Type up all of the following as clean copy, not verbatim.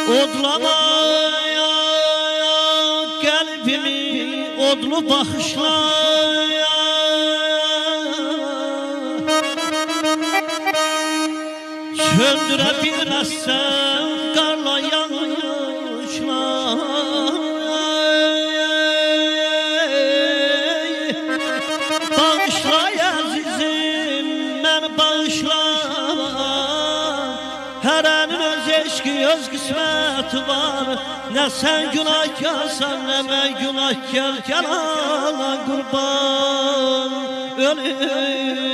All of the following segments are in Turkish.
Odlamaya kalbimi odlu bakışlaya söndürebilmezsen karla yanışlar bağışla azizim ben bağışla her anın öz eşki öz kısmeti var ne sen günahkarsan ne ben günahkar kelana kurban ölüm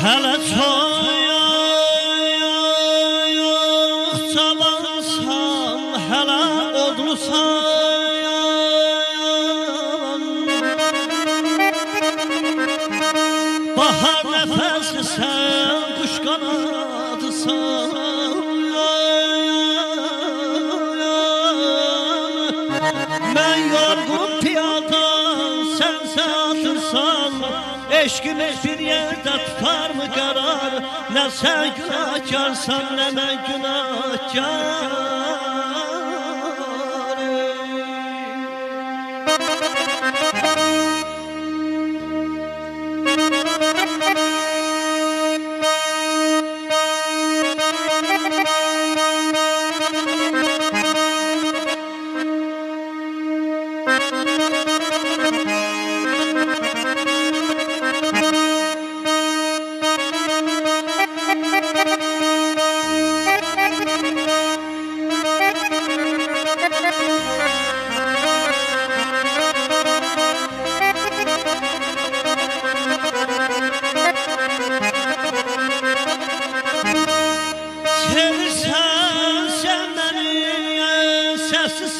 hele soyuq çalansan hele odlusan bahar nefeslisən kuş qanadısan mən yorğun piyada sen satırsan eşkimiz bir yerde tutar mı karar ne sen günahkarsan ne ben günahkar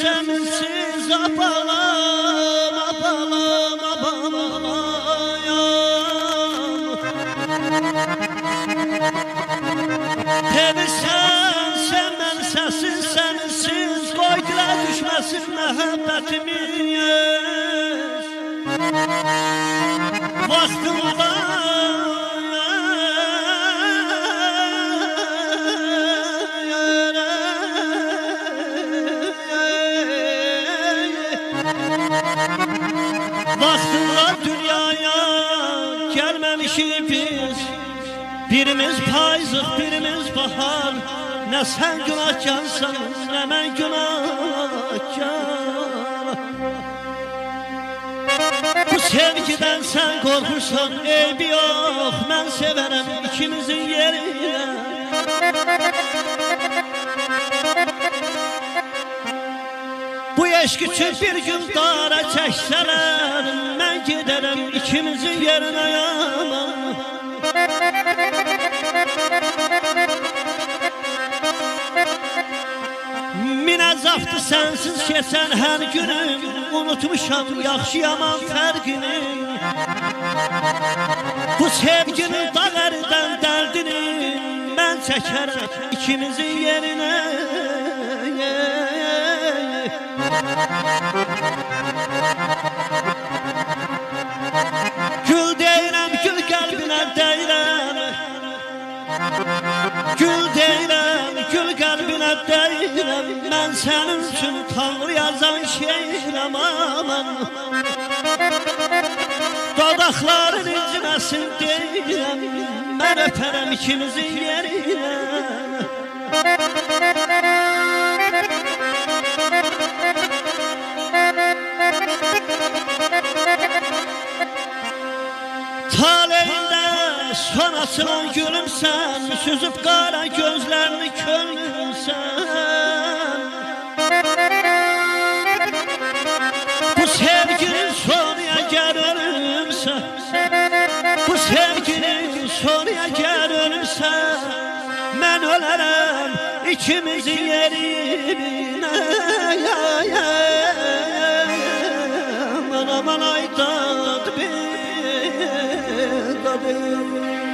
sensiz apalam apalam apalam Devirsen sen ben sessiz sensiz koydular düşmesin mehabbetimiz vaktımda Vaxtınla dünyaya gelmemişik biz birimiz payızıq, birimiz bahar ne sen günahkarsan ne ben günahkar Bu sevgiden sen korkursan eybi yok ben severim ikimizin yerine Bu eşk için bir gün dara çəksələr mən gedərəm ikimizin yerinə yaman Min əzabdır sənsiz keçən hər günüm unutmuşam yaxşı yaman fərqini Bu sevginin dağəridən dərdini mən çəkərəm ikimizin yerinə Gül deyirəm, gül qəlbinə deyirəm Gül deyirəm, gül qəlbinə deyirəm Mən sənin üçün Tanrı yazan şeirəm aman Dodaqların inciməsin deyirəm Mən öpərəm ikimizin yerinə Taleyinde son açılan gülümsen Süzüp qara gözlerini könlümsen Bu sevginin sonu eğer ölümsen Bu sevginin sonu eğer ölümsen Ben ölərəm ikimizin yerine Aman aydan bir kadın